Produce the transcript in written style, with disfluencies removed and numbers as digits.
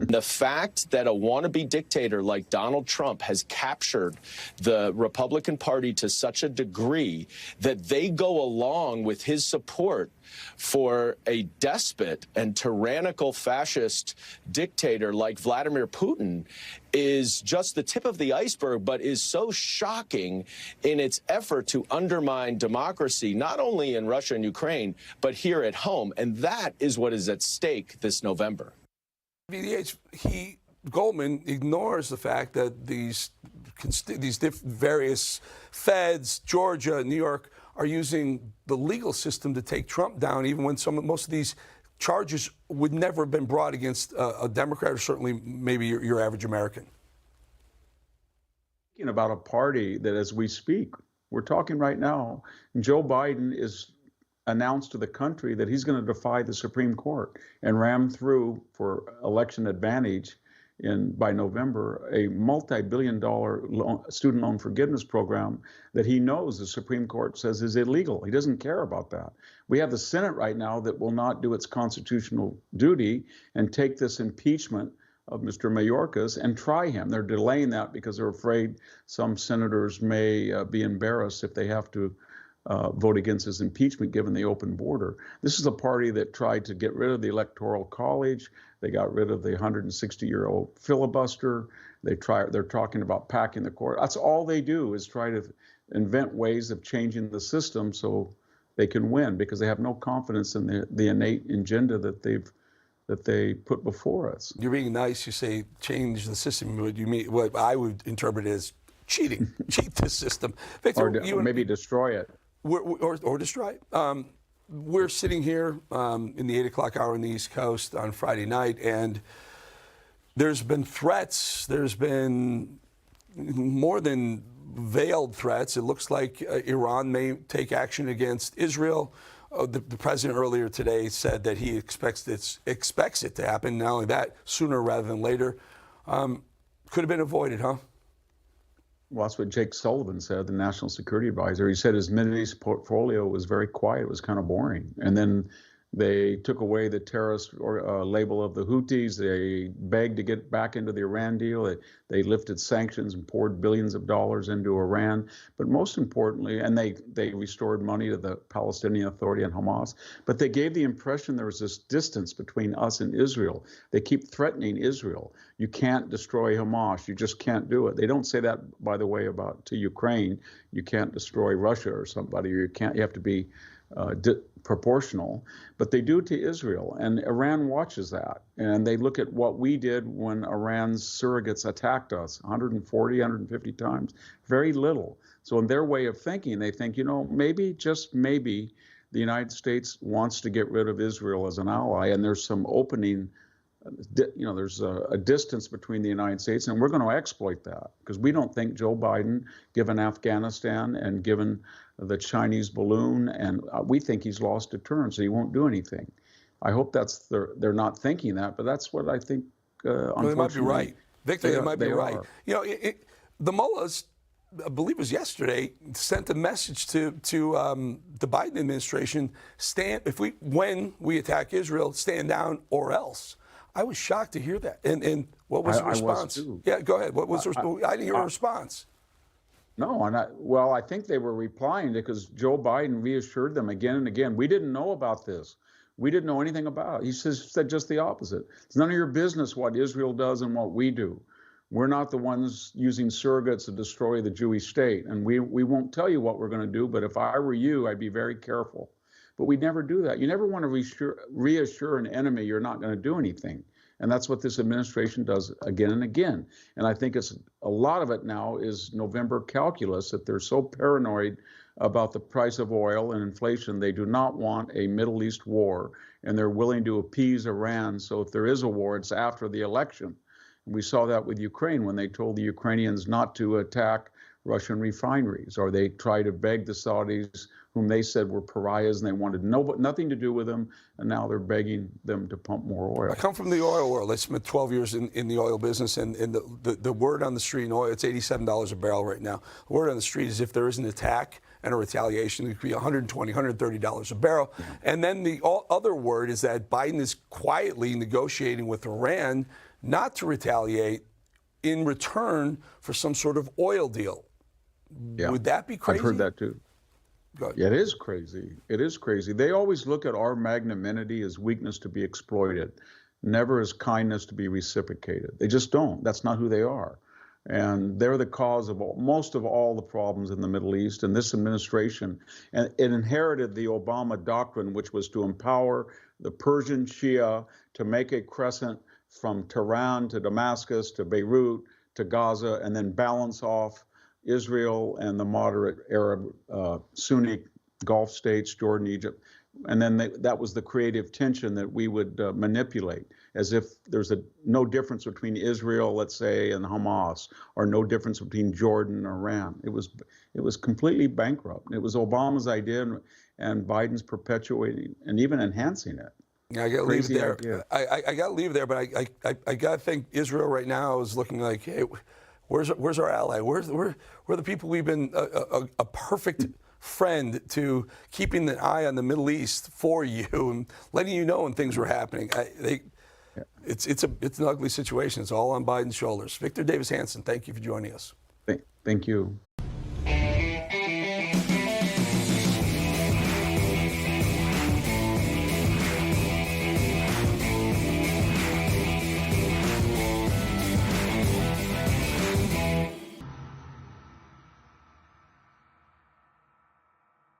The fact that a wannabe dictator like Donald Trump has captured the Republican Party to such a degree that they go along with his support for a despot and tyrannical fascist dictator like Vladimir Putin is just the tip of the iceberg, but is so shocking in its effort to undermine democracy, not only in Russia and Ukraine, but here at home. And that is what is at stake this November. Goldman ignores the fact that these various feds, Georgia, New York, are using the legal system to take Trump down, even when most of these charges would never have been brought against a Democrat or certainly maybe your average American. Speaking about a party that, as we speak, we're talking right now, Joe Biden is announced to the country that he's going to defy the Supreme Court and ram through for election advantage by November a multi-billion-dollar student loan forgiveness program that he knows the Supreme Court says is illegal. He doesn't care about that. We have the Senate right now that will not do its constitutional duty and take this impeachment of Mr. Mayorkas and try him. They're delaying that because they're afraid some senators may be embarrassed if they have to vote against his impeachment given the open border. This is a party that tried to get rid of the Electoral College. They got rid of the 160-year-old filibuster. They're talking about packing the court. That's all they do is try to invent ways of changing the system so they can win because they have no confidence in the innate agenda that they put before us. You're being nice. You say change the system. What you mean? What I would interpret as cheating, cheat the system. Victor, or maybe destroy it. Or destroy it. We're sitting here in the 8 o'clock hour on the East Coast on Friday night, and there's been threats. There's been more than veiled threats. It looks like Iran may take action against Israel. The president earlier today said that he expects it to happen. Not only that, sooner rather than later. Could have been avoided, huh? Well, that's what Jake Sullivan said, the national security advisor. He said his Middle East portfolio was very quiet. It was kind of boring. And then they took away the terrorist label of the Houthis. They begged to get back into the Iran deal. They lifted sanctions and poured billions of dollars into Iran. But most importantly, and they restored money to the Palestinian Authority and Hamas. But they gave the impression there was this distance between us and Israel. They keep threatening Israel. You can't destroy Hamas. You just can't do it. They don't say that, by the way, to Ukraine. You can't destroy Russia or somebody. Or you have to be proportional, but they do to Israel, and Iran watches that, and they look at what we did when Iran's surrogates attacked us 140, 150 times, very little. So in their way of thinking, they think, maybe, just maybe, the United States wants to get rid of Israel as an ally, and there's some opening, there's a distance between the United States, and we're going to exploit that, because we don't think Joe Biden, given Afghanistan and given the Chinese balloon, and we think he's lost deterrence, so he won't do anything. I hope they're not thinking that, but that's what I think. Unfortunately, they might be right, Victor. They might be right. The mullahs, I believe it was yesterday, sent a message to the Biden administration: when we attack Israel, stand down or else. I was shocked to hear that. And what was the response? I was too. Yeah, go ahead. What was I didn't hear a response. No, I think they were replying because Joe Biden reassured them again and again. We didn't know about this. We didn't know anything about it. He said just the opposite. It's none of your business what Israel does and what we do. We're not the ones using surrogates to destroy the Jewish state. And we won't tell you what we're going to do, but if I were you, I'd be very careful. But we never do that. You never want to reassure an enemy you're not going to do anything. And that's what this administration does again and again. And I think a lot of it now is November calculus, that they're so paranoid about the price of oil and inflation. They do not want a Middle East war, and they're willing to appease Iran. So if there is a war, it's after the election. And we saw that with Ukraine when they told the Ukrainians not to attack Russian refineries, or they tried to beg the Saudis, whom they said were pariahs, and they wanted nothing to do with them, and now they're begging them to pump more oil. I come from the oil world. I spent 12 years in the oil business, and the word on the street in oil, it's $87 a barrel right now. The word on the street is if there is an attack and a retaliation. It could be $120, $130 a barrel. And then the other word is that Biden is quietly negotiating with Iran not to retaliate in return for some sort of oil deal. Yeah. Would that be crazy? I've heard that too. Yeah, it is crazy. It is crazy. They always look at our magnanimity as weakness to be exploited, never as kindness to be reciprocated. They just don't. That's not who they are. And they're the cause of most of all the problems in the Middle East. And this administration, and it inherited the Obama doctrine, which was to empower the Persian Shia to make a crescent from Tehran to Damascus to Beirut to Gaza, and then balance off Israel and the moderate Arab Sunni Gulf states, Jordan, Egypt. And then that was the creative tension that we would manipulate, as if there's no difference between Israel, let's say, and Hamas, or no difference between Jordan and Iran. It was completely bankrupt. It was Obama's idea, and Biden's perpetuating and even enhancing it. Yeah, I got to leave there. Idea. I got to leave there, but I got to think Israel right now is looking like, hey, where's our ally? Where are the people we've been a perfect friend to, keeping an eye on the Middle East for you and letting you know when things were happening? It's an ugly situation. It's all on Biden's shoulders. Victor Davis Hanson, thank you for joining us. Thank you.